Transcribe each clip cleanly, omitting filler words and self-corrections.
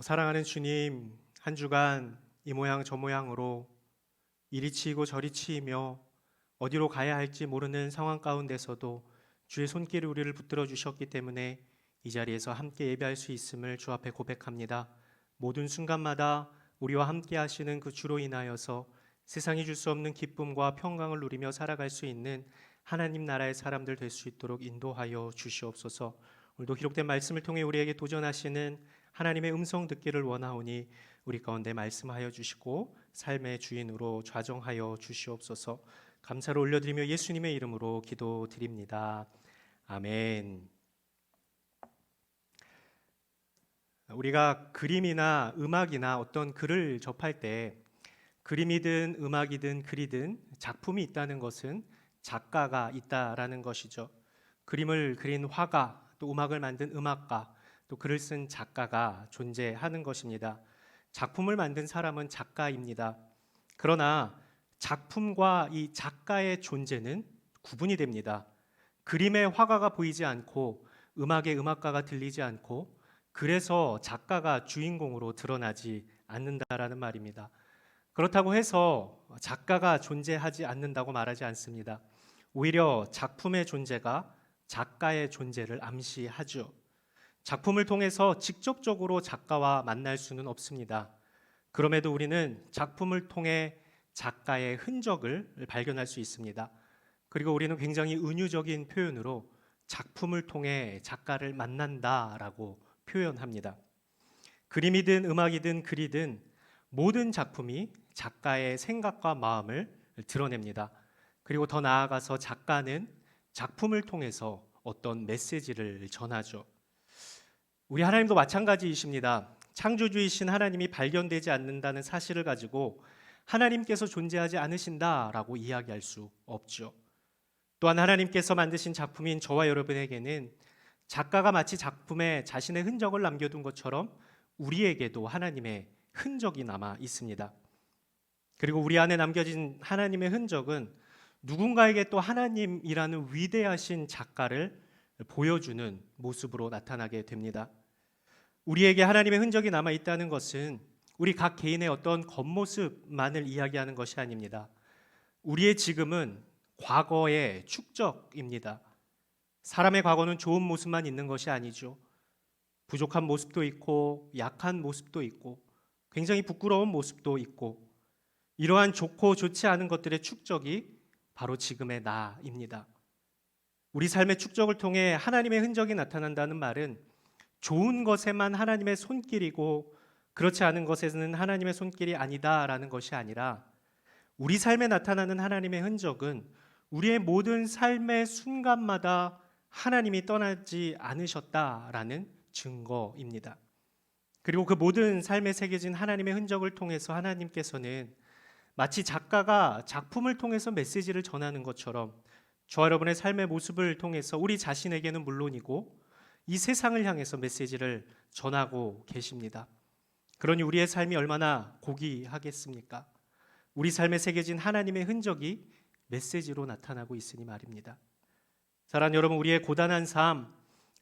사랑하는 주님, 한 주간 이 모양 저 모양으로 이리 치이고 저리 치이며 어디로 가야 할지 모르는 상황 가운데서도 주의 손길이 우리를 붙들어 주셨기 때문에 이 자리에서 함께 예배할 수 있음을 주 앞에 고백합니다. 모든 순간마다 우리와 함께 하시는 그 주로 인하여서 세상이 줄 수 없는 기쁨과 평강을 누리며 살아갈 수 있는 하나님 나라의 사람들 될 수 있도록 인도하여 주시옵소서. 오늘도 기록된 말씀을 통해 우리에게 도전하시는 하나님의 음성 듣기를 원하오니 우리 가운데 말씀하여 주시고 삶의 주인으로 좌정하여 주시옵소서. 감사를 올려드리며 예수님의 이름으로 기도드립니다. 아멘. 우리가 그림이나 음악이나 어떤 글을 접할 때 그림이든 음악이든 글이든 작품이 있다는 것은 작가가 있다라는 것이죠. 그림을 그린 화가, 또 음악을 만든 음악가, 또 글을 쓴 작가가 존재하는 것입니다. 작품을 만든 사람은 작가입니다. 그러나 작품과 이 작가의 존재는 구분이 됩니다. 그림의 화가가 보이지 않고 음악의 음악가가 들리지 않고 그래서 작가가 주인공으로 드러나지 않는다라는 말입니다. 그렇다고 해서 작가가 존재하지 않는다고 말하지 않습니다. 오히려 작품의 존재가 작가의 존재를 암시하죠. 작품을 통해서 직접적으로 작가와 만날 수는 없습니다. 그럼에도 우리는 작품을 통해 작가의 흔적을 발견할 수 있습니다. 그리고 우리는 굉장히 은유적인 표현으로 작품을 통해 작가를 만난다라고 표현합니다. 그림이든 음악이든 글이든 모든 작품이 작가의 생각과 마음을 드러냅니다. 그리고 더 나아가서 작가는 작품을 통해서 어떤 메시지를 전하죠. 우리 하나님도 마찬가지이십니다. 창조주이신 하나님이 발견되지 않는다는 사실을 가지고 하나님께서 존재하지 않으신다라고 이야기할 수 없죠. 또한 하나님께서 만드신 작품인 저와 여러분에게는 작가가 마치 작품에 자신의 흔적을 남겨둔 것처럼 우리에게도 하나님의 흔적이 남아 있습니다. 그리고 우리 안에 남겨진 하나님의 흔적은 누군가에게 또 하나님이라는 위대하신 작가를 보여주는 모습으로 나타나게 됩니다. 우리에게 하나님의 흔적이 남아 있다는 것은 우리 각 개인의 어떤 겉모습만을 이야기하는 것이 아닙니다. 우리의 지금은 과거의 축적입니다. 사람의 과거는 좋은 모습만 있는 것이 아니죠. 부족한 모습도 있고 약한 모습도 있고 굉장히 부끄러운 모습도 있고 이러한 좋고 좋지 않은 것들의 축적이 바로 지금의 나입니다. 우리 삶의 축적을 통해 하나님의 흔적이 나타난다는 말은 좋은 것에만 하나님의 손길이고 그렇지 않은 것에는 하나님의 손길이 아니다라는 것이 아니라 우리 삶에 나타나는 하나님의 흔적은 우리의 모든 삶의 순간마다 하나님이 떠나지 않으셨다라는 증거입니다. 그리고 그 모든 삶에 새겨진 하나님의 흔적을 통해서 하나님께서는 마치 작가가 작품을 통해서 메시지를 전하는 것처럼 저와 여러분의 삶의 모습을 통해서 우리 자신에게는 물론이고 이 세상을 향해서 메시지를 전하고 계십니다. 그러니 우리의 삶이 얼마나 고귀하겠습니까? 우리 삶에 새겨진 하나님의 흔적이 메시지로 나타나고 있으니 말입니다. 사랑하는 여러분, 우리의 고단한 삶,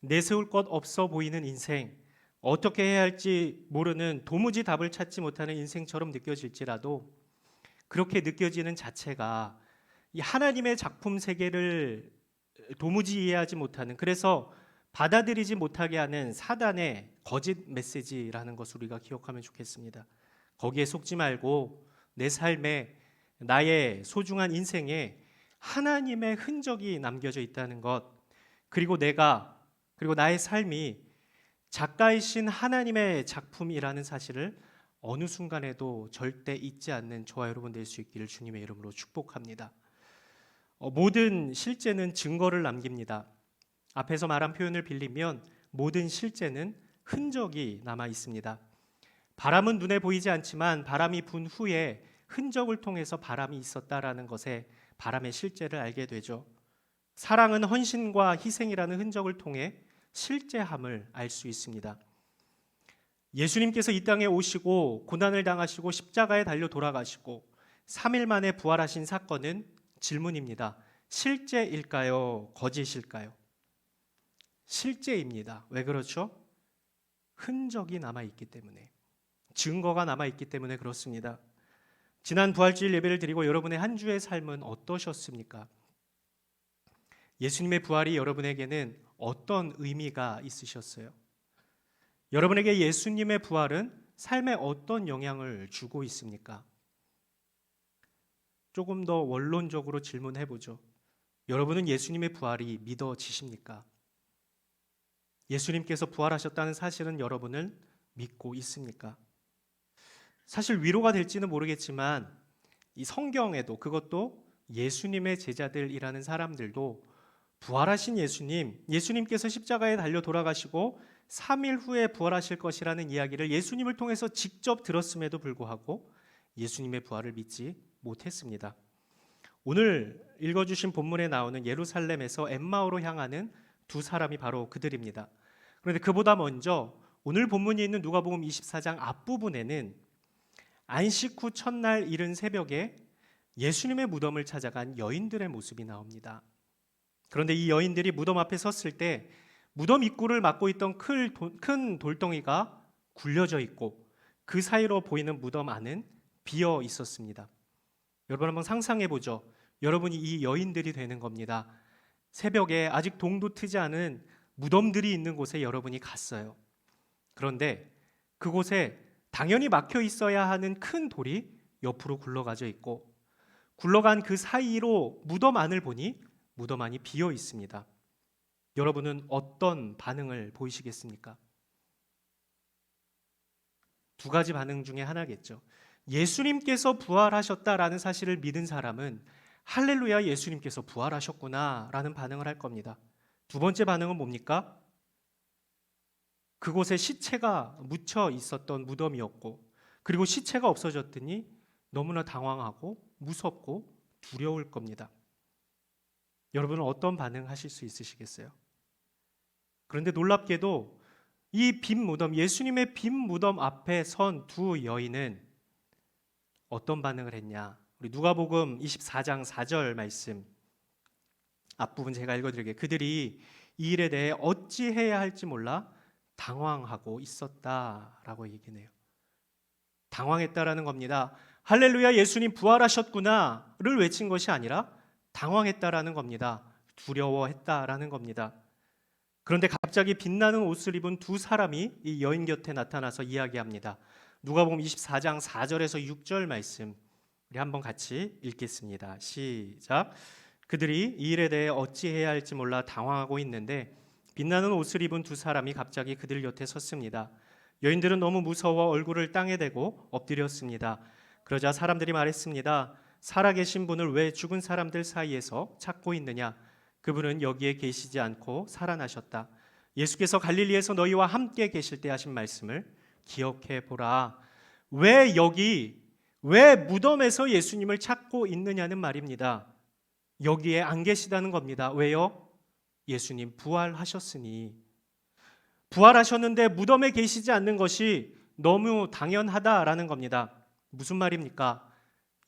내세울 것 없어 보이는 인생, 어떻게 해야 할지 모르는 도무지 답을 찾지 못하는 인생처럼 느껴질지라도 그렇게 느껴지는 자체가 이 하나님의 작품 세계를 도무지 이해하지 못하는, 그래서 받아들이지 못하게 하는 사단의 거짓 메시지라는 것을 우리가 기억하면 좋겠습니다. 거기에 속지 말고 내 삶에, 나의 소중한 인생에 하나님의 흔적이 남겨져 있다는 것, 그리고 나의 삶이 작가이신 하나님의 작품이라는 사실을 어느 순간에도 절대 잊지 않는 저와 여러분 될 수 있기를 주님의 이름으로 축복합니다. 모든 실제는 증거를 남깁니다. 앞에서 말한 표현을 빌리면 모든 실제는 흔적이 남아 있습니다. 바람은 눈에 보이지 않지만 바람이 분 후에 흔적을 통해서 바람이 있었다라는 것에 바람의 실제를 알게 되죠. 사랑은 헌신과 희생이라는 흔적을 통해 실제함을 알 수 있습니다. 예수님께서 이 땅에 오시고 고난을 당하시고 십자가에 달려 돌아가시고 3일 만에 부활하신 사건은 질문입니다. 실제일까요? 거짓일까요? 실제입니다. 왜 그렇죠? 흔적이 남아있기 때문에, 증거가 남아있기 때문에 그렇습니다. 지난 부활주일 예배를 드리고 여러분의 한 주의 삶은 어떠셨습니까? 예수님의 부활이 여러분에게는 어떤 의미가 있으셨어요? 여러분에게 예수님의 부활은 삶에 어떤 영향을 주고 있습니까? 조금 더 원론적으로 질문해 보죠. 여러분은 예수님의 부활이 믿어지십니까? 예수님께서 부활하셨다는 사실은 여러분을 믿고 있습니까? 사실 위로가 될지는 모르겠지만 이 성경에도, 그것도 예수님의 제자들이라는 사람들도 부활하신 예수님께서 십자가에 달려 돌아가시고 3일 후에 부활하실 것이라는 이야기를 예수님을 통해서 직접 들었음에도 불구하고 예수님의 부활을 믿지 못했습니다. 오늘 읽어주신 본문에 나오는 예루살렘에서 엠마오로 향하는 두 사람이 바로 그들입니다. 그런데 그보다 먼저 오늘 본문이 있는 누가복음 24장 앞부분에는 안식 후 첫날 이른 새벽에 예수님의 무덤을 찾아간 여인들의 모습이 나옵니다. 그런데 이 여인들이 무덤 앞에 섰을 때 무덤 입구를 막고 있던 큰 돌덩이가 굴려져 있고 그 사이로 보이는 무덤 안은 비어 있었습니다. 여러분 한번 상상해 보죠. 여러분이 이 여인들이 되는 겁니다. 새벽에 아직 동도 트지 않은 무덤들이 있는 곳에 여러분이 갔어요. 그런데 그곳에 당연히 막혀 있어야 하는 큰 돌이 옆으로 굴러가져 있고 굴러간 그 사이로 무덤 안을 보니 무덤 안이 비어 있습니다. 여러분은 어떤 반응을 보이시겠습니까? 두 가지 반응 중에 하나겠죠. 예수님께서 부활하셨다라는 사실을 믿은 사람은 할렐루야, 예수님께서 부활하셨구나 라는 반응을 할 겁니다. 두 번째 반응은 뭡니까? 그곳에 시체가 묻혀 있었던 무덤이었고 그리고 시체가 없어졌더니 너무나 당황하고 무섭고 두려울 겁니다. 여러분은 어떤 반응 하실 수 있으시겠어요? 그런데 놀랍게도 이 빈 무덤, 예수님의 빈 무덤 앞에 선 두 여인은 어떤 반응을 했냐? 우리 누가복음 24장 4절 말씀 앞부분 제가 읽어드릴게요. 그들이 이 일에 대해 어찌해야 할지 몰라 당황하고 있었다라고 얘기해요. 당황했다라는 겁니다. 할렐루야, 예수님 부활하셨구나를 외친 것이 아니라 당황했다라는 겁니다. 두려워했다라는 겁니다. 그런데 갑자기 빛나는 옷을 입은 두 사람이 이 여인 곁에 나타나서 이야기합니다. 누가복음 24장 4절에서 6절 말씀 우리 한번 같이 읽겠습니다. 시작. 그들이 이 일에 대해 어찌해야 할지 몰라 당황하고 있는데 빛나는 옷을 입은 두 사람이 갑자기 그들 곁에 섰습니다. 여인들은 너무 무서워 얼굴을 땅에 대고 엎드렸습니다. 그러자 사람들이 말했습니다. 살아계신 분을 왜 죽은 사람들 사이에서 찾고 있느냐? 그분은 여기에 계시지 않고 살아나셨다. 예수께서 갈릴리에서 너희와 함께 계실 때 하신 말씀을 기억해 보라. 왜 무덤에서 예수님을 찾고 있느냐는 말입니다. 여기에 안 계시다는 겁니다. 왜요? 예수님 부활하셨으니. 부활하셨는데 무덤에 계시지 않는 것이 너무 당연하다라는 겁니다. 무슨 말입니까?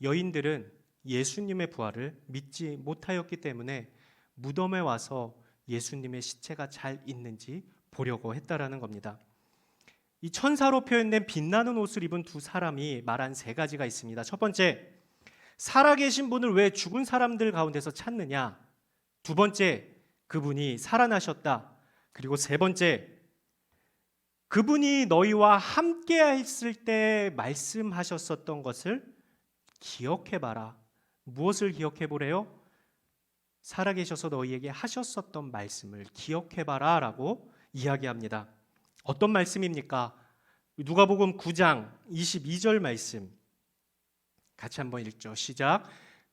여인들은 예수님의 부활을 믿지 못하였기 때문에 무덤에 와서 예수님의 시체가 잘 있는지 보려고 했다라는 겁니다. 이 천사로 표현된 빛나는 옷을 입은 두 사람이 말한 세 가지가 있습니다. 첫 번째, 살아계신 분을 왜 죽은 사람들 가운데서 찾느냐? 두 번째, 그분이 살아나셨다. 그리고 세 번째, 그분이 너희와 함께 했을 때 말씀하셨었던 것을 기억해봐라. 무엇을 기억해보래요? 살아계셔서 너희에게 하셨었던 말씀을 기억해봐라 라고 이야기합니다. 어떤 말씀입니까? 누가복음 9장 22절 말씀 같이 한번 읽죠. 시작.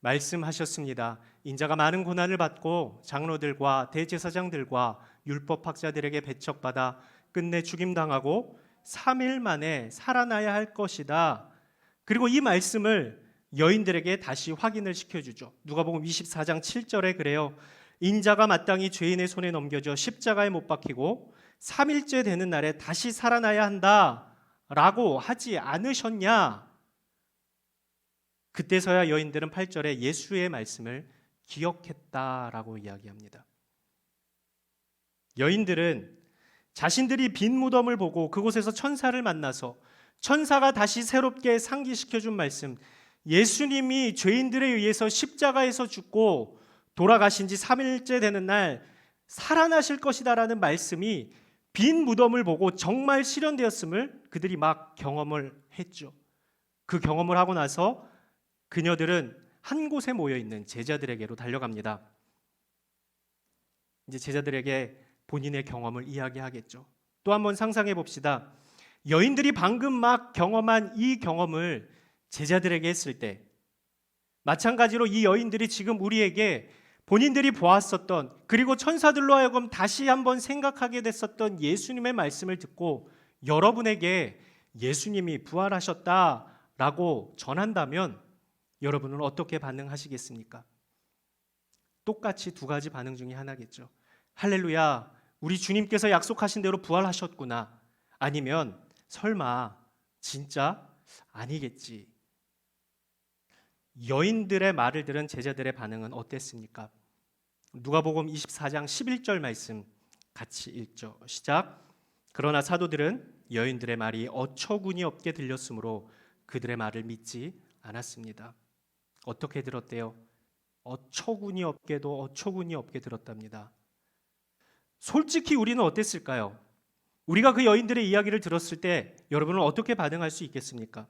말씀하셨습니다. 인자가 많은 고난을 받고 장로들과 대제사장들과 율법학자들에게 배척받아 끝내 죽임당하고 3일 만에 살아나야 할 것이다. 그리고 이 말씀을 여인들에게 다시 확인을 시켜주죠. 누가복음 24장 7절에 그래요. 인자가 마땅히 죄인의 손에 넘겨져 십자가에 못 박히고 3일째 되는 날에 다시 살아나야 한다 라고 하지 않으셨냐? 그때서야 여인들은 8절에 예수의 말씀을 기억했다라고 이야기합니다. 여인들은 자신들이 빈 무덤을 보고 그곳에서 천사를 만나서 천사가 다시 새롭게 상기시켜준 말씀, 예수님이 죄인들에 의해서 십자가에서 죽고 돌아가신 지 3일째 되는 날 살아나실 것이다라는 말씀이 빈 무덤을 보고 정말 실현되었음을 그들이 막 경험을 했죠. 그 경험을 하고 나서 그녀들은 한 곳에 모여 있는 제자들에게로 달려갑니다. 이제 제자들에게 본인의 경험을 이야기하겠죠. 또 한번 상상해 봅시다. 여인들이 방금 막 경험한 이 경험을 제자들에게 했을 때, 마찬가지로 이 여인들이 지금 우리에게 본인들이 보았었던, 그리고 천사들로 하여금 다시 한번 생각하게 됐었던 예수님의 말씀을 듣고 여러분에게 예수님이 부활하셨다라고 전한다면 여러분은 어떻게 반응하시겠습니까? 똑같이 두 가지 반응 중에 하나겠죠. 할렐루야, 우리 주님께서 약속하신 대로 부활하셨구나. 아니면 설마 진짜 아니겠지. 여인들의 말을 들은 제자들의 반응은 어땠습니까? 누가복음 24장 11절 말씀 같이 읽죠. 시작. 그러나 사도들은 여인들의 말이 어처구니 없게 들렸으므로 그들의 말을 믿지 않았습니다. 어떻게 들었대요? 어처구니 없게 들었답니다. 솔직히 우리는 어땠을까요? 우리가 그 여인들의 이야기를 들었을 때 여러분은 어떻게 반응할 수 있겠습니까?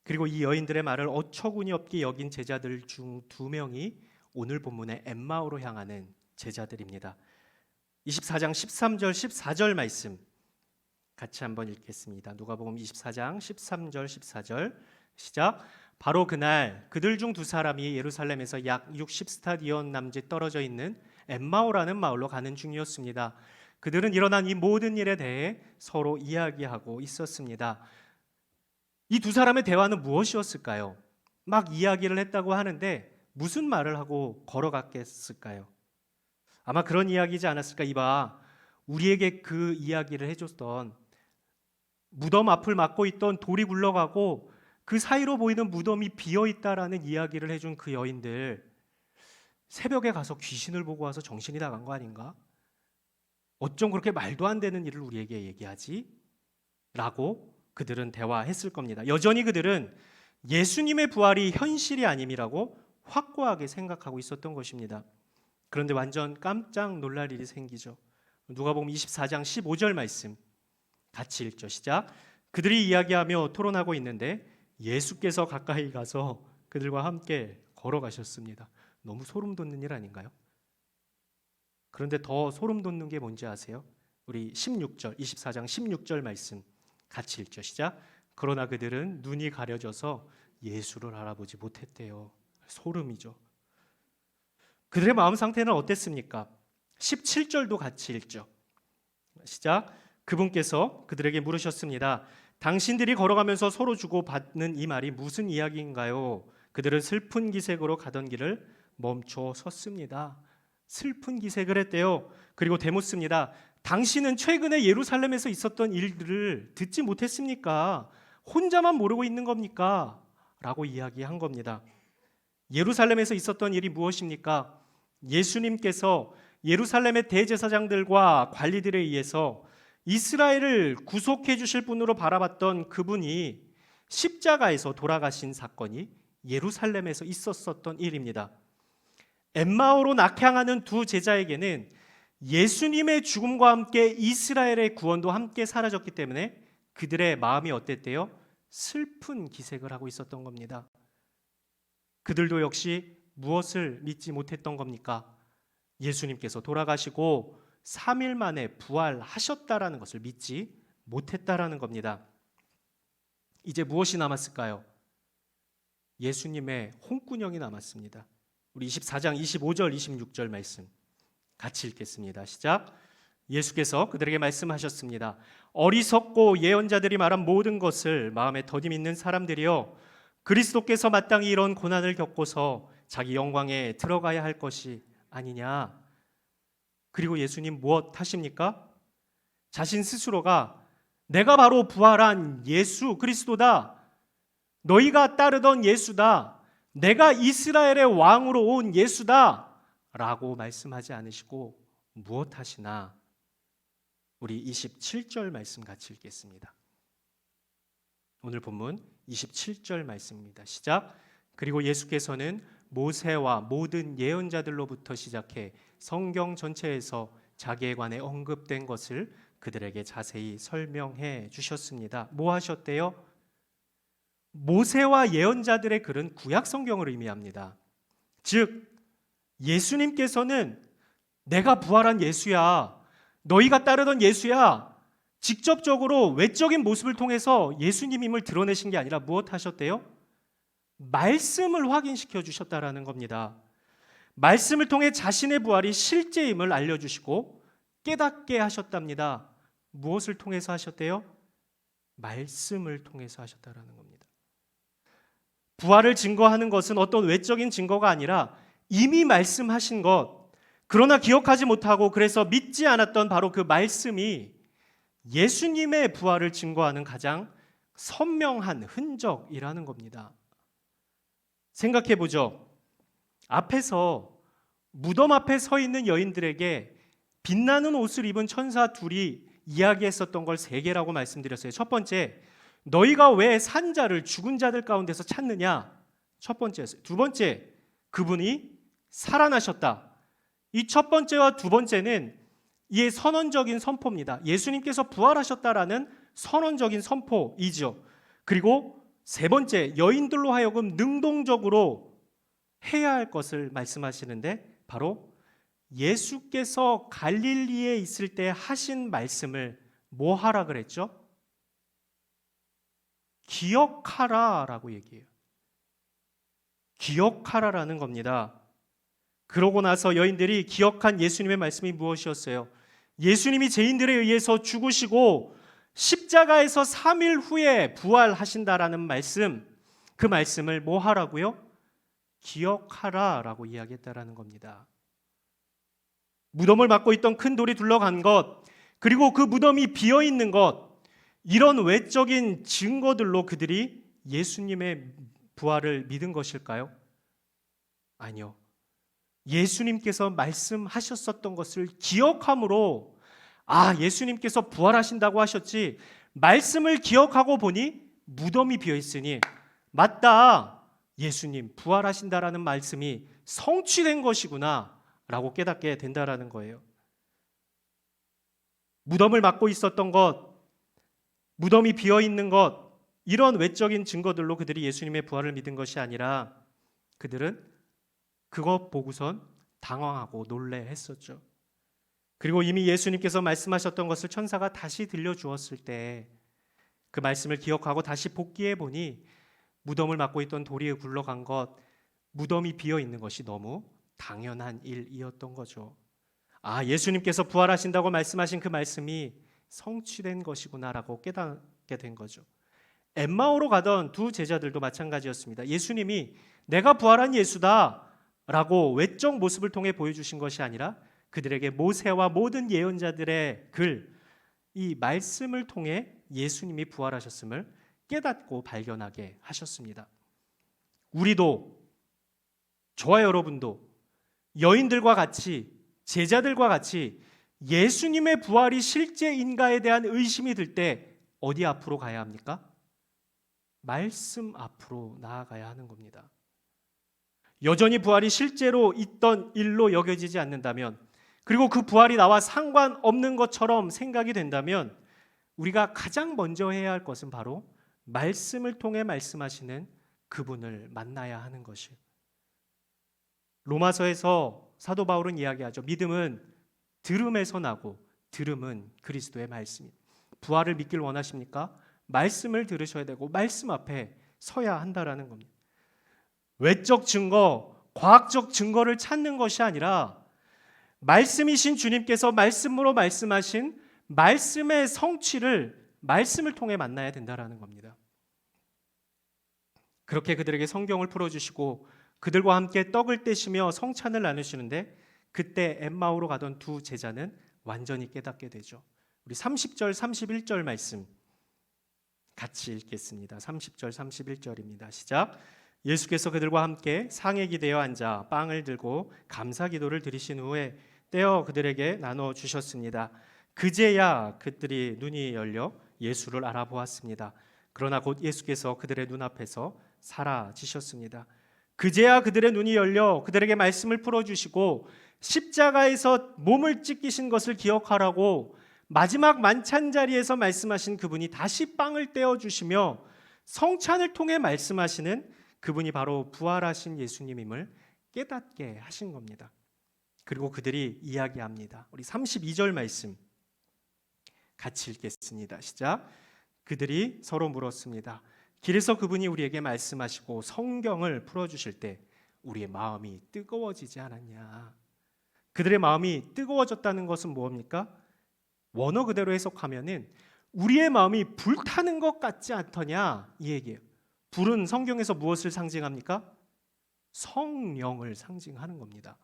그리고 이 여인들의 말을 어처구니 없게 여긴 제자들 중 2명이 오늘 본문의 엠마오로 향하는 제자들입니다. 24장 13절 14절 말씀 같이 한번 읽겠습니다. 누가복음 24장 13절 14절 시작. 바로 그날 그들 중 2사람이 예루살렘에서 약 60스타디온 남짓 떨어져 있는 엠마오라는 마을로 가는 중이었습니다. 그들은 일어난 이 모든 일에 대해 서로 이야기하고 있었습니다. 이 2사람의 대화는 무엇이었을까요? 막 이야기를 했다고 하는데 무슨 말을 하고 걸어갔겠을까요? 아마 그런 이야기지 않았을까? 이봐, 우리에게 그 이야기를 해줬던, 무덤 앞을 막고 있던 돌이 굴러가고 그 사이로 보이는 무덤이 비어있다라는 이야기를 해준 그 여인들, 새벽에 가서 귀신을 보고 와서 정신이 나간 거 아닌가? 어쩜 그렇게 말도 안 되는 일을 우리에게 얘기하지? 라고 그들은 대화했을 겁니다. 여전히 그들은 예수님의 부활이 현실이 아님이라고 확고하게 생각하고 있었던 것입니다. 그런데 완전 깜짝 놀랄 일이 생기죠. 누가복음 24장 15절 말씀 같이 읽죠. 시작. 그들이 이야기하며 토론하고 있는데 예수께서 가까이 가서 그들과 함께 걸어가셨습니다. 너무 소름 돋는 일 아닌가요? 그런데 더 소름 돋는 게 뭔지 아세요? 우리 16절, 24장 16절 말씀 같이 읽죠. 시작. 그러나 그들은 눈이 가려져서 예수를 알아보지 못했대요. 소름이죠. 그들의 마음 상태는 어땠습니까? 17절도 같이 읽죠. 시작. 그분께서 그들에게 물으셨습니다. 당신들이 걸어가면서 서로 주고받는 이 말이 무슨 이야기인가요? 그들은 슬픈 기색으로 가던 길을 멈춰 섰습니다. 슬픈 기색을 했대요. 그리고 대묻습니다. 당신은 최근에 예루살렘에서 있었던 일들을 듣지 못했습니까? 혼자만 모르고 있는 겁니까? 라고 이야기한 겁니다. 예루살렘에서 있었던 일이 무엇입니까? 예수님께서 예루살렘의 대제사장들과 관리들에 의해서 이스라엘을 구속해 주실 분으로 바라봤던 그분이 십자가에서 돌아가신 사건이 예루살렘에서 있었던 일입니다. 엠마오로 낙향하는 2 제자에게는 예수님의 죽음과 함께 이스라엘의 구원도 함께 사라졌기 때문에 그들의 마음이 어땠대요? 슬픈 기색을 하고 있었던 겁니다. 그들도 역시 무엇을 믿지 못했던 겁니까? 예수님께서 돌아가시고 3일 만에 부활하셨다라는 것을 믿지 못했다라는 겁니다. 이제 무엇이 남았을까요? 예수님의 홍군형이 남았습니다. 우리 24장 25절 26절 말씀 같이 읽겠습니다. 시작. 예수께서 그들에게 말씀하셨습니다. 어리석고 예언자들이 말한 모든 것을 마음에 더디 믿는 사람들이여, 그리스도께서 마땅히 이런 고난을 겪고서 자기 영광에 들어가야 할 것이 아니냐. 그리고 예수님 무엇 하십니까? 자신 스스로가 내가 바로 부활한 예수 그리스도다. 너희가 따르던 예수다. 내가 이스라엘의 왕으로 온 예수다. 라고 말씀하지 않으시고 무엇 하시나? 우리 27절 말씀 같이 읽겠습니다. 오늘 본문 27절 말씀입니다. 시작. 그리고 예수께서는 모세와 모든 예언자들로부터 시작해 성경 전체에서 자기에 관해 언급된 것을 그들에게 자세히 설명해 주셨습니다. 뭐 하셨대요? 모세와 예언자들의 글은 구약 성경을 의미합니다. 즉 예수님께서는 내가 부활한 예수야, 너희가 따르던 예수야, 직접적으로 외적인 모습을 통해서 예수님임을 드러내신 게 아니라 무엇 하셨대요? 말씀을 확인시켜 주셨다라는 겁니다. 말씀을 통해 자신의 부활이 실제임을 알려주시고 깨닫게 하셨답니다. 무엇을 통해서 하셨대요? 말씀을 통해서 하셨다라는 겁니다. 부활을 증거하는 것은 어떤 외적인 증거가 아니라 이미 말씀하신 것, 그러나 기억하지 못하고 그래서 믿지 않았던 바로 그 말씀이 예수님의 부활을 증거하는 가장 선명한 흔적이라는 겁니다. 생각해 보죠. 앞에서 무덤 앞에 서 있는 여인들에게 빛나는 옷을 입은 천사 둘이 이야기했었던 걸 세 개라고 말씀드렸어요. 첫 번째, 너희가 왜 산자를 죽은 자들 가운데서 찾느냐? 첫 번째였어요. 두 번째, 그분이 살아나셨다. 이 첫 번째와 두 번째는 이의 선언적인 선포입니다. 예수님께서 부활하셨다라는 선언적인 선포이죠. 그리고 세 번째, 여인들로 하여금 능동적으로 해야 할 것을 말씀하시는데 바로 예수께서 갈릴리에 있을 때 하신 말씀을 뭐 하라 그랬죠? 기억하라라고 얘기해요. 기억하라라는 겁니다. 그러고 나서 여인들이 기억한 예수님의 말씀이 무엇이었어요? 예수님이 죄인들에 의해서 죽으시고 십자가에서 3일 후에 부활하신다라는 말씀, 그 말씀을 뭐 하라고요? 기억하라라고 이야기했다라는 겁니다. 무덤을 막고 있던 큰 돌이 둘러간 것, 그리고 그 무덤이 비어있는 것, 이런 외적인 증거들로 그들이 예수님의 부활을 믿은 것일까요? 아니요. 예수님께서 말씀하셨었던 것을 기억함으로 예수님께서 부활하신다고 하셨지, 말씀을 기억하고 보니 무덤이 비어있으니 맞다, 예수님 부활하신다라는 말씀이 성취된 것이구나 라고 깨닫게 된다라는 거예요. 무덤을 막고 있었던 것, 무덤이 비어있는 것, 이런 외적인 증거들로 그들이 예수님의 부활을 믿은 것이 아니라 그들은 그것 보고선 당황하고 놀래했었죠. 그리고 이미 예수님께서 말씀하셨던 것을 천사가 다시 들려주었을 때 그 말씀을 기억하고 다시 복기해 보니 무덤을 막고 있던 돌이 굴러간 것, 무덤이 비어있는 것이 너무 당연한 일이었던 거죠. 예수님께서 부활하신다고 말씀하신 그 말씀이 성취된 것이구나라고 깨닫게 된 거죠. 엠마오로 가던 두 제자들도 마찬가지였습니다. 예수님이 내가 부활한 예수다 라고 외적 모습을 통해 보여주신 것이 아니라 그들에게 모세와 모든 예언자들의 글, 이 말씀을 통해 예수님이 부활하셨음을 깨닫고 발견하게 하셨습니다. 우리도, 저와 여러분도 여인들과 같이, 제자들과 같이 예수님의 부활이 실제인가에 대한 의심이 들 때 어디 앞으로 가야 합니까? 말씀 앞으로 나아가야 하는 겁니다. 여전히 부활이 실제로 있던 일로 여겨지지 않는다면, 그리고 그 부활이 나와 상관없는 것처럼 생각이 된다면 우리가 가장 먼저 해야 할 것은 바로 말씀을 통해 말씀하시는 그분을 만나야 하는 것이에요. 로마서에서 사도 바울은 이야기하죠. 믿음은 들음에서 나고 들음은 그리스도의 말씀입니다. 부활을 믿길 원하십니까? 말씀을 들으셔야 되고 말씀 앞에 서야 한다라는 겁니다. 외적 증거, 과학적 증거를 찾는 것이 아니라 말씀이신 주님께서 말씀으로 말씀하신 말씀의 성취를 말씀을 통해 만나야 된다라는 겁니다. 그렇게 그들에게 성경을 풀어주시고 그들과 함께 떡을 떼시며 성찬을 나누시는데 그때 엠마오로 가던 두 제자는 완전히 깨닫게 되죠. 우리 30절, 31절 말씀 같이 읽겠습니다. 30절, 31절입니다. 시작. 예수께서 그들과 함께 상에 기대어 앉아 빵을 들고 감사 기도를 드리신 후에 떼어 그들에게 나눠 주셨습니다. 그제야 그들이 눈이 열려 예수를 알아보았습니다. 그러나 곧 예수께서 그들의 눈앞에서 사라지셨습니다. 그제야 그들의 눈이 열려 그들에게 말씀을 풀어주시고 십자가에서 몸을 찢기신 것을 기억하라고 마지막 만찬 자리에서 말씀하신 그분이 다시 빵을 떼어주시며 성찬을 통해 말씀하시는 그분이 바로 부활하신 예수님임을 깨닫게 하신 겁니다. 그리고 그들이 이야기합니다. 우리 32절 말씀 같이 읽겠습니다. 시작. 그들이 서로 물었습니다. 길에서 그분이 우리에게 말씀하시고 성경을 풀어주실 때 우리의 마음이 뜨거워지지 않았냐. 그들의 마음이 뜨거워졌다는 것은 뭡니까? 원어 그대로 해석하면은 우리의 마음이 불타는 것 같지 않더냐 이 얘기예요. 불은 성경에서 무엇을 상징합니까? 성령을 상징하는 겁니다.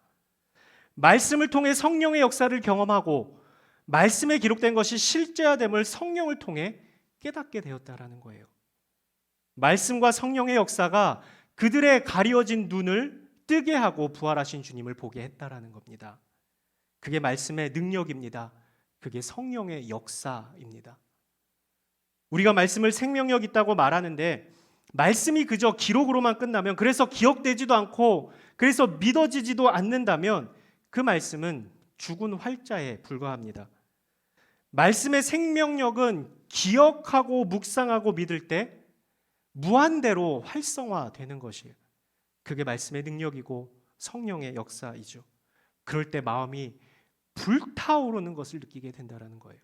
말씀을 통해 성령의 역사를 경험하고 말씀에 기록된 것이 실제화됨을 성령을 통해 깨닫게 되었다라는 거예요. 말씀과 성령의 역사가 그들의 가리워진 눈을 뜨게 하고 부활하신 주님을 보게 했다라는 겁니다. 그게 말씀의 능력입니다. 그게 성령의 역사입니다. 우리가 말씀을 생명력 있다고 말하는데 말씀이 그저 기록으로만 끝나면, 그래서 기억되지도 않고 그래서 믿어지지도 않는다면 그 말씀은 죽은 활자에 불과합니다. 말씀의 생명력은 기억하고 묵상하고 믿을 때 무한대로 활성화되는 것이에요. 그게 말씀의 능력이고 성령의 역사이죠. 그럴 때 마음이 불타오르는 것을 느끼게 된다는 거예요.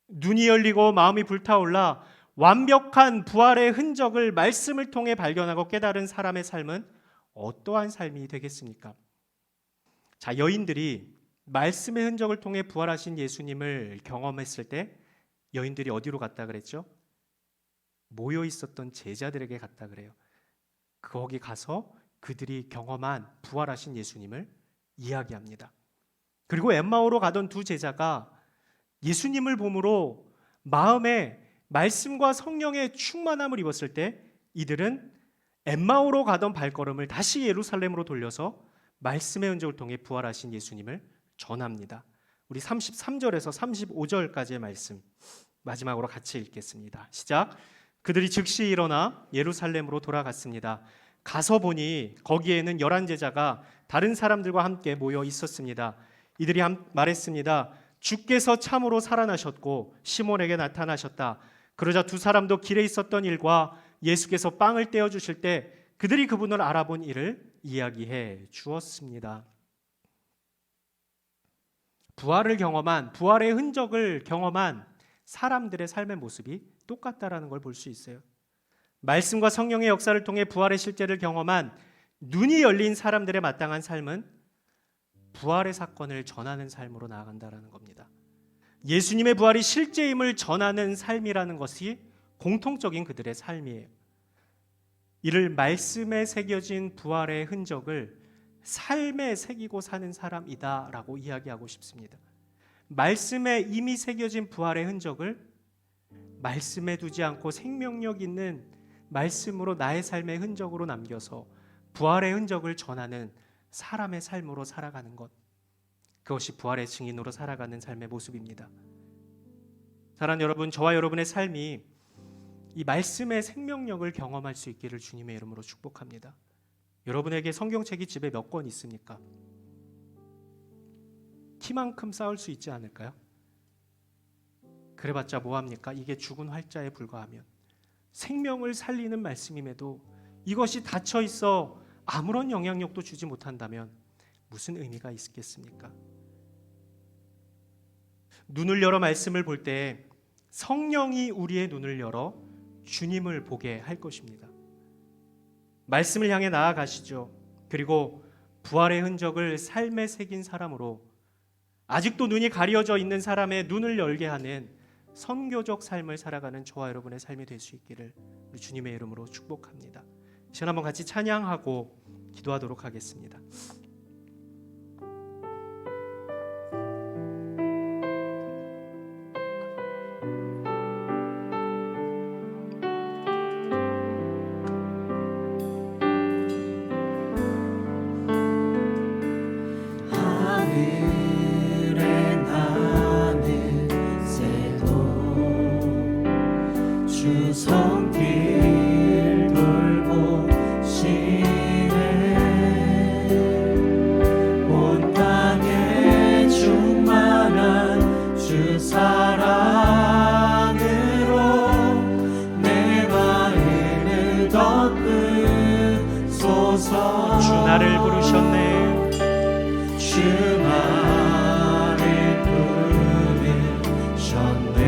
눈이 열리고 마음이 불타올라 완벽한 부활의 흔적을 말씀을 통해 발견하고 깨달은 사람의 삶은 어떠한 삶이 되겠습니까? 자, 여인들이 말씀의 흔적을 통해 부활하신 예수님을 경험했을 때 여인들이 어디로 갔다 그랬죠? 모여 있었던 제자들에게 갔다 그래요. 거기 가서 그들이 경험한 부활하신 예수님을 이야기합니다. 그리고 엠마오로 가던 두 제자가 예수님을 봄으로 마음에 말씀과 성령의 충만함을 입었을 때 이들은 엠마오로 가던 발걸음을 다시 예루살렘으로 돌려서 말씀의 흔적을 통해 부활하신 예수님을 전합니다. 우리 33절에서 35절까지의 말씀 마지막으로 같이 읽겠습니다. 시작. 그들이 즉시 일어나 예루살렘으로 돌아갔습니다. 가서 보니 거기에는 11제자가 다른 사람들과 함께 모여 있었습니다. 이들이 말했습니다. 주께서 참으로 살아나셨고 시몬에게 나타나셨다. 그러자 두 사람도 길에 있었던 일과 예수께서 빵을 떼어주실 때 그들이 그분을 알아본 일을 이야기해 주었습니다. 부활을 경험한, 부활의 흔적을 경험한 사람들의 삶의 모습이 똑같다라는 걸 볼 수 있어요. 말씀과 성령의 역사를 통해 부활의 실제를 경험한 눈이 열린 사람들의 마땅한 삶은 부활의 사건을 전하는 삶으로 나아간다는 겁니다. 예수님의 부활이 실제임을 전하는 삶이라는 것이 공통적인 그들의 삶이에요. 이를 말씀에 새겨진 부활의 흔적을 삶에 새기고 사는 사람이다라고 이야기하고 싶습니다. 말씀에 이미 새겨진 부활의 흔적을 말씀에 두지 않고 생명력 있는 말씀으로 나의 삶의 흔적으로 남겨서 부활의 흔적을 전하는 사람의 삶으로 살아가는 것, 그것이 부활의 증인으로 살아가는 삶의 모습입니다. 사랑하는 여러분, 저와 여러분의 삶이 이 말씀의 생명력을 경험할 수 있기를 주님의 이름으로 축복합니다. 여러분에게 성경책이 집에 몇 권 있습니까? 키만큼 쌓을 수 있지 않을까요? 그래봤자 뭐합니까? 이게 죽은 활자에 불과하면, 생명을 살리는 말씀임에도 이것이 닫혀 있어 아무런 영향력도 주지 못한다면 무슨 의미가 있겠습니까? 눈을 열어 말씀을 볼 때 성령이 우리의 눈을 열어 주님을 보게 할 것입니다. 말씀을 향해 나아가시죠. 그리고 부활의 흔적을 삶에 새긴 사람으로 아직도 눈이 가려져 있는 사람의 눈을 열게 하는 선교적 삶을 살아가는 저와 여러분의 삶이 될 수 있기를 주님의 이름으로 축복합니다. 이 시간 한번 같이 찬양하고 기도하도록 하겠습니다. 주 손길 돌보시네. 온 땅에 충만한 주 사랑으로 내 마음을 덮으소서. 주 나를 부르셨네. 주 나를 부르셨네.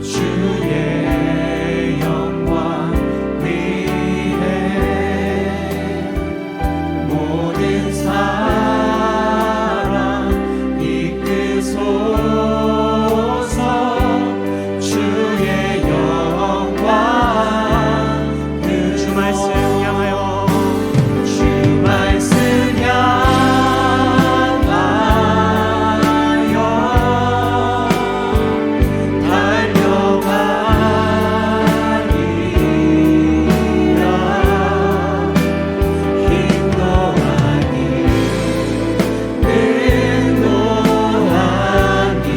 주의 영광 위에 모든 사랑 이끄소서. 주의 영광 주 말씀 향하여 주 말씀 향하여 달려가리라. 힘도 아니 능도 아니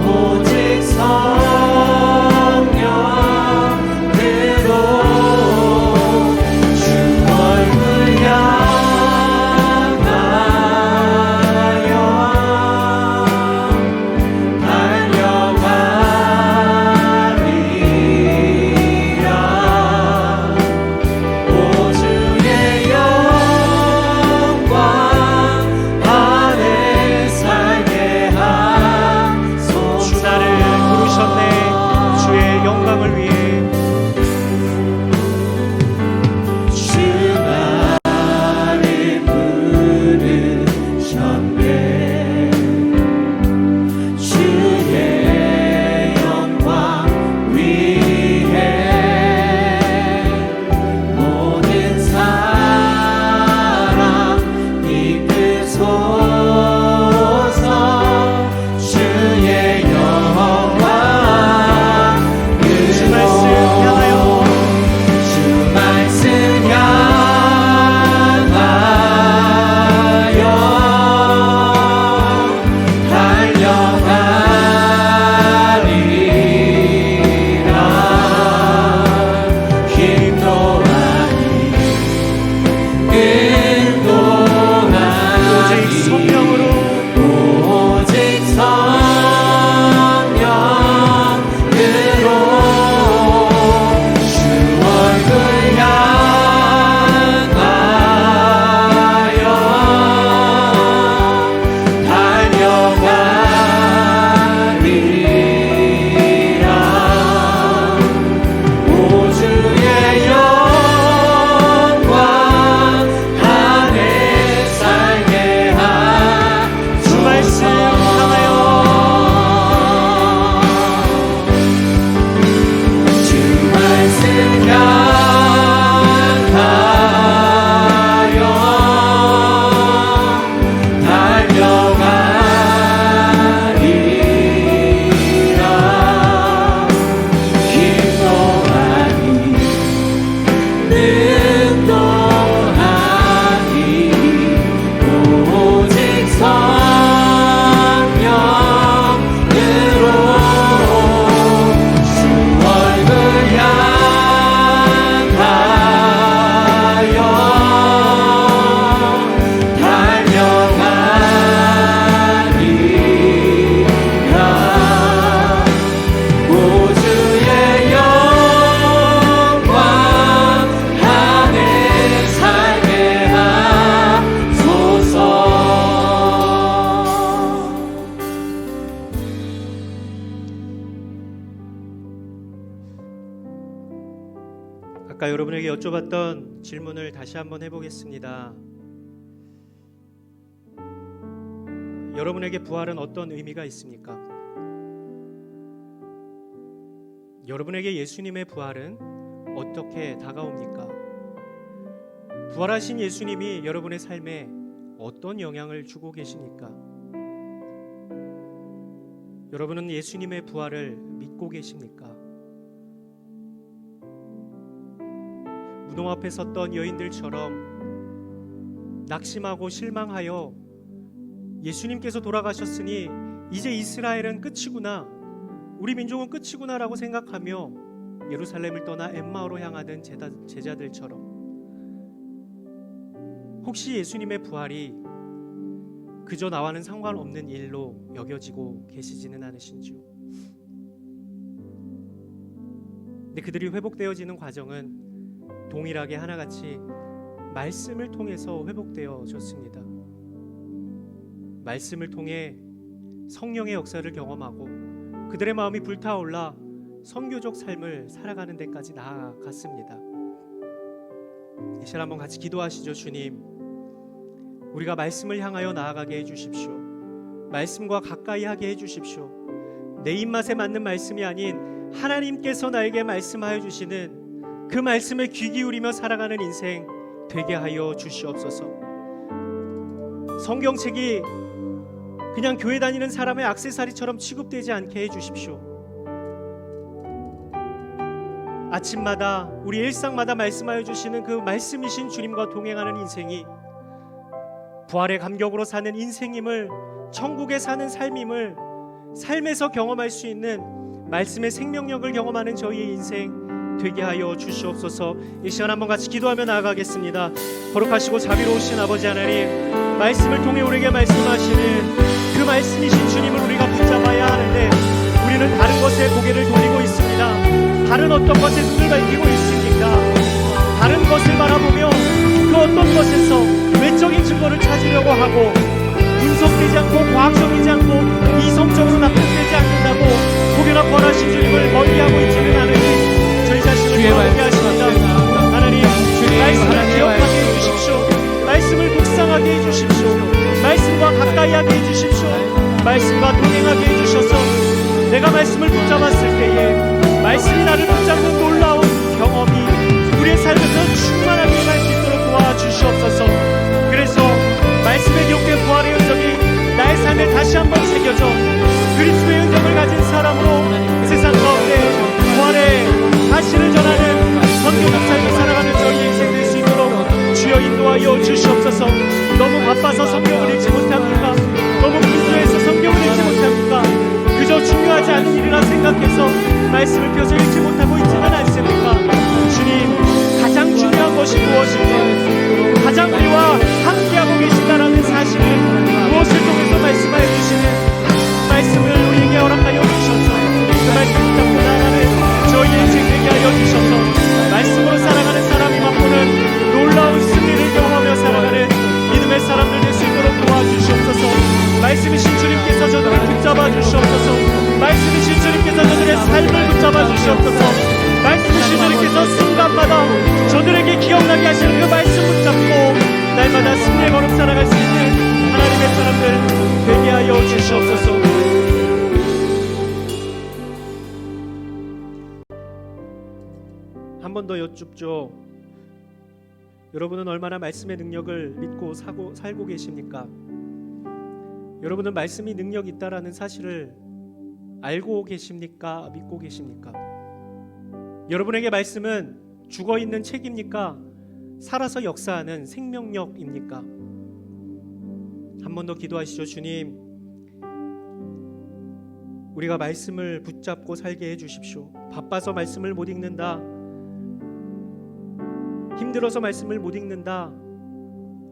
오직 성령으로 주 얼굴 향하여 달려가리라. 오 주의 영광 안에 살게 하소서. 주 나를 부르셨네. 주의 영광을 위해 주 나를 부르셨네. 주의 영광 위에 모든 사랑 이끄소서. 주의 영광 주 말씀 향하여 주 말씀 향하여 달려가리라. 힘도 아니 능도 오직 아니 성령으로 오직 성령으로 주 얼굴 향하여 달려가리라. 오 주의 영광 안에 살게 주 말씀 향하여 주 말씀 향하여 달려가리라. 힘도 아니 능도 아니 오직 성령으로 주 얼굴 향하여 달려가리라. 오 주의 영광 안에 살게 하소서. 아까 여러분에게 여쭤봤던 질문을 다시 한번 해보겠습니다. 여러분에게 부활은 어떤 의미가 있습니까? 여러분에게 예수님의 부활은 어떻게 다가옵니까? 부활하신 예수님이 여러분의 삶에 어떤 영향을 주고 계십니까? 여러분은 예수님의 부활을 믿고 계십니까? 무덤 앞에 섰던 여인들처럼 낙심하고 실망하여 예수님께서 돌아가셨으니 이제 이스라엘은 끝이구나 우리 민족은 끝이구나라고 생각하며 예루살렘을 떠나 엠마오로 향하던 제자들처럼 혹시 예수님의 부활이 그저 나와는 상관없는 일로 여겨지고 계시지는 않으신지요? 근데 그들이 회복되어지는 과정은 동일하게 하나같이 말씀을 통해서 회복되어졌습니다. 말씀을 통해 성령의 역사를 경험하고 그들의 마음이 불타올라 선교적 삶을 살아가는 데까지 나아갔습니다. 이 시간 한번 같이 기도하시죠. 주님, 우리가 말씀을 향하여 나아가게 해주십시오. 말씀과 가까이 하게 해주십시오. 내 입맛에 맞는 말씀이 아닌 하나님께서 나에게 말씀하여 주시는 그 말씀에 귀 기울이며 살아가는 인생 되게 하여 주시옵소서. 성경책이 그냥 교회 다니는 사람의 액세서리처럼 취급되지 않게 해주십시오. 아침마다 우리 일상마다 말씀하여 주시는 그 말씀이신 주님과 동행하는 인생이 부활의 감격으로 사는 인생임을, 천국에 사는 삶임을 삶에서 경험할 수 있는 말씀의 생명력을 경험하는 저희의 인생 되게 하여 주시옵소서. 이 시간 한번 같이 기도하며 나아가겠습니다. 거룩하시고 자비로우신 아버지 하나님, 말씀을 통해 우리에게 말씀하시는 그 말씀이신 주님을 우리가 붙잡아야 하는데 우리는 다른 것에 고개를 돌리고 있습니다. 다른 어떤 것에 눈을 밝히고 있습니다. 다른 것을 바라보며 그 어떤 것에서 외적인 증거를 찾으려고 하고 분석되지 않고 과학적이지 않고 이성적으로 납득되지 않는다고 혹여나 권하신 주님을 멀리하고 있지는 않으니 저희 자신을 돌아보게 하십니다. 하나님, 말씀을 기억하게 해주십시오. 말씀을 묵상하게 해주십시오. 말씀과 가까이 하게 해주십시오. 말씀과 동행하게 해주셔서 내가 말씀을 붙잡았을 때에 말씀이 나를 붙잡는 놀라운 경험이 우리의 삶에서 충만하게 할 수 있도록 도와주시옵소서. 그래서 말씀의 기록된 부활의 흔적이 나의 삶에 다시 한번 새겨져 그리스도의 흔적을 가진 사람으로 세상 가운데 부활의 사실을 전하는 선교적 삶을 살아가는 저희 인생 될 수 있도록 주여 인도하여 주시옵소서. 너무 바빠서 성경을 읽지 못합니까? 너무 분주해서 성경을 읽지 못합니까? 그저 중요하지 않은 일이라 생각해서 말씀을 펴서 읽지 못하고 있지는 않습니까? 주님, 가장 중요한 것이 무엇인지, 가장 우리와 함께하고 계신다라는 사실을 무엇을 통해서 말씀하여 주시는 말씀을 우리에게 허락하여 주셔서 그 말씀 붙잡고 나아가는 저희의 인생 되게 하여 주셔서 말씀으로 살아가는 사람이 맛보는 놀라운 승리를 경험하며 살아가는 믿음의 사람들 될 수 있도록 도와주시옵소서. 말씀이신 주님께서 저들을 붙잡아 주시옵소서. 말씀이신 주님께서 저들의 삶을 붙잡아 주시옵소서. 말씀이신 주님께서 순간마다 저들에게 기억나게 하시는 그 말씀 붙잡고 날마다 승리의 걸음 살아갈 수 있는 하나님의 사람들 되게 하여 주시옵소서. 한 번 더 여쭙죠. 여러분은 얼마나 말씀의 능력을 믿고 살고 계십니까? 여러분은 말씀이 능력이 있다라는 사실을 알고 계십니까? 믿고 계십니까? 여러분에게 말씀은 죽어있는 책입니까? 살아서 역사하는 생명력입니까? 한 번 더 기도하시죠. 주님, 우리가 말씀을 붙잡고 살게 해주십시오. 바빠서 말씀을 못 읽는다, 힘들어서 말씀을 못 읽는다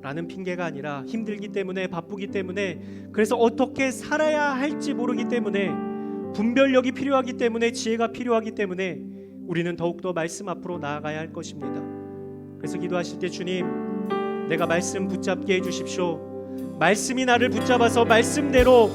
라는 핑계가 아니라 힘들기 때문에, 바쁘기 때문에, 그래서 어떻게 살아야 할지 모르기 때문에, 분별력이 필요하기 때문에, 지혜가 필요하기 때문에 우리는 더욱더 말씀 앞으로 나아가야 할 것입니다. 그래서 기도하실 때 주님, 내가 말씀 붙잡게 해주십시오. 말씀이 나를 붙잡아서 말씀대로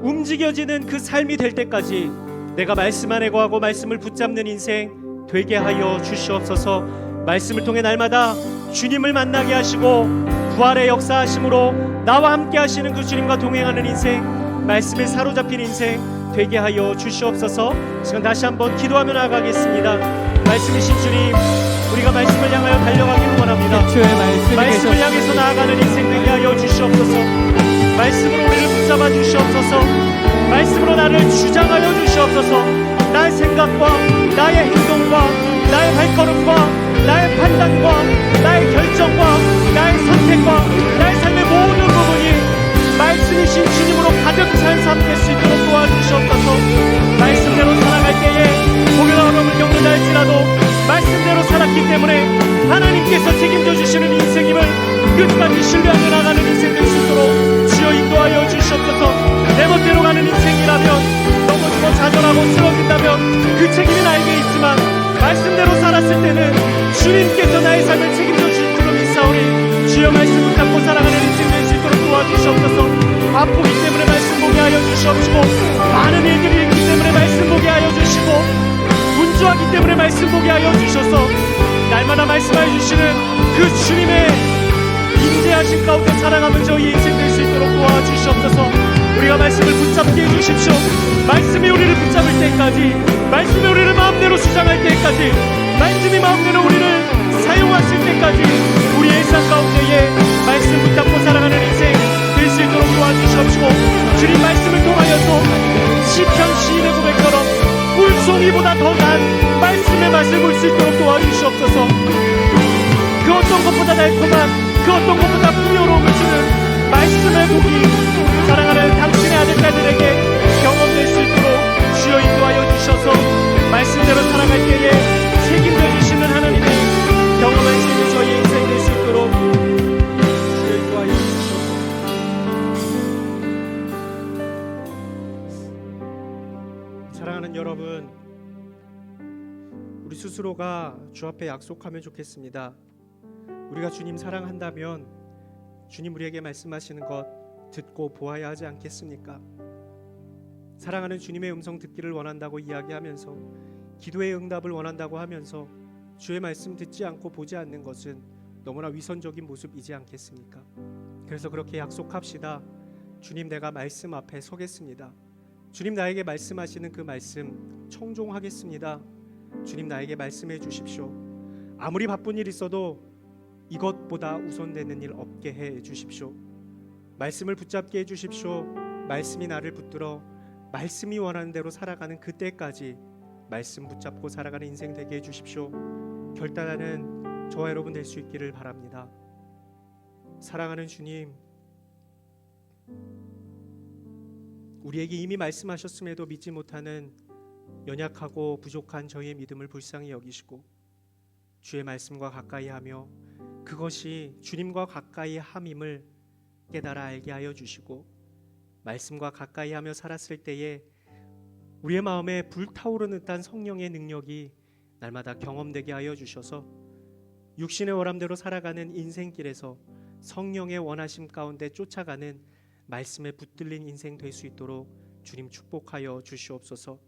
움직여지는 그 삶이 될 때까지 내가 말씀 안에 거하고 말씀을 붙잡는 인생 되게 하여 주시옵소서. 말씀을 통해 날마다 주님을 만나게 하시고 부활의 역사하심으로 나와 함께 하시는 그 주님과 동행하는 인생, 말씀에 사로잡힌 인생 되게 하여 주시옵소서. 지금 다시 한번 기도하며 나아가겠습니다. 말씀이신 주님, 우리가 말씀을 향하여 달려가기를 원합니다. 말씀을 향해서 나아가는 인생 되게 하여 주시옵소서. 말씀으로 우리를 붙잡아 주시옵소서. 말씀으로 나를 주장하여 주시옵소서. 나의 생각과 나의 행동과 나의 발걸음과 나의 판단과 나의 결정과 나의 선택과 나의 삶의 모든 부분이 말씀이신 주님으로 가득 찬 삶 될 수 있도록 도와주시옵소서. 말씀 살아가는 인생이라면, 넘어지고 좌절하고 쓰러진다면 그 책임은 알게 있지만 말씀대로 살았을 때는 주님께서 나의 삶을 책임져 주실 줄로 믿사오니 주여 말씀 붙잡고 살아가는 인생 될 수 있도록 도와주시옵소서. 바쁘기 때문에 말씀 보게 하여 주시옵시고, 많은 일들이 있기 때문에 말씀 보게 하여 주시고, 분주하기 때문에 말씀 보게 하여 주셔서 날마다 말씀하여 주시는 그 주님의 인재하신 가운데 살아가면 저희 인생 될 수 있도록 도와주시옵소서. 우리가 말씀을 붙잡게 해주십시오. 말씀이 우리를 붙잡을 때까지, 말씀이 우리를 마음대로 주장할 때까지, 말씀이 마음대로 우리를 사용하실 때까지 우리의 일상 가운데에 말씀 붙잡고 살아가는 인생 될 수 있도록 도와주시옵시고, 주님 말씀을 통하여서 시편 시인의 고백처럼 꿀송이보다 더 난 말씀의 맛을 볼 수 있도록 도와주시옵소서. 그 어떤 것보다 달콤한, 그 어떤 것보다 풍요로움을 주는 말씀의 복이 사랑하는 당신의 아들들에게 경험될 수 있도록 주여 인도하여 주셔서 말씀대로 살아갈 때에 책임져 주시는 하나님의 경험할 수 있는 저희의 인생 될 수 있도록 주여 인도하여 주셔서. 사랑하는 여러분, 우리 스스로가 주 앞에 약속하면 좋겠습니다. 우리가 주님 사랑한다면 주님 우리에게 말씀하시는 것 듣고 보아야 하지 않겠습니까? 사랑하는 주님의 음성 듣기를 원한다고 이야기하면서, 기도의 응답을 원한다고 하면서 주의 말씀 듣지 않고 보지 않는 것은 너무나 위선적인 모습이지 않겠습니까? 그래서 그렇게 약속합시다. 주님, 내가 말씀 앞에 서겠습니다. 주님, 나에게 말씀하시는 그 말씀 청종하겠습니다. 주님, 나에게 말씀해 주십시오. 아무리 바쁜 일 있어도 이것보다 우선되는 일 없게 해 주십시오. 말씀을 붙잡게 해 주십시오. 말씀이 나를 붙들어 말씀이 원하는 대로 살아가는 그때까지 말씀 붙잡고 살아가는 인생 되게 해 주십시오. 결단하는 저와 여러분 될 수 있기를 바랍니다. 사랑하는 주님, 우리에게 이미 말씀하셨음에도 믿지 못하는 연약하고 부족한 저희의 믿음을 불쌍히 여기시고 주의 말씀과 가까이 하며 그것이 주님과 가까이 함임을 깨달아 알게 하여 주시고, 말씀과 가까이 하며 살았을 때에 우리의 마음에 불타오르는 듯한 성령의 능력이 날마다 경험되게 하여 주셔서 육신의 원함대로 살아가는 인생길에서 성령의 원하심 가운데 쫓아가는 말씀에 붙들린 인생 될 수 있도록 주님 축복하여 주시옵소서.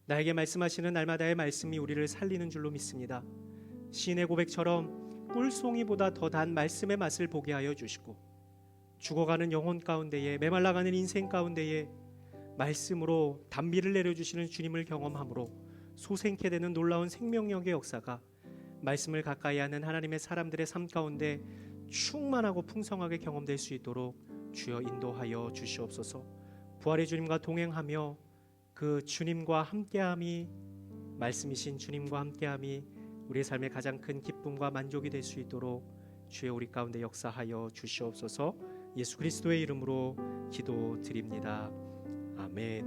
나에게 말씀하시는 날마다의 말씀이 우리를 살리는 줄로 믿습니다. 시인의 고백처럼 꿀송이보다 더 단 말씀의 맛을 보게 하여 주시고, 죽어가는 영혼 가운데에, 메말라가는 인생 가운데에 말씀으로 단비를 내려주시는 주님을 경험함으로 소생케 되는 놀라운 생명력의 역사가 말씀을 가까이 하는 하나님의 사람들의 삶 가운데 충만하고 풍성하게 경험될 수 있도록 주여 인도하여 주시옵소서. 부활의 주님과 동행하며 그 주님과 함께함이, 말씀이신 주님과 함께함이 우리의 삶의 가장 큰 기쁨과 만족이 될 수 있도록 주여 우리 가운데 역사하여 주시옵소서. 예수 그리스도의 이름으로 기도드립니다. 아멘.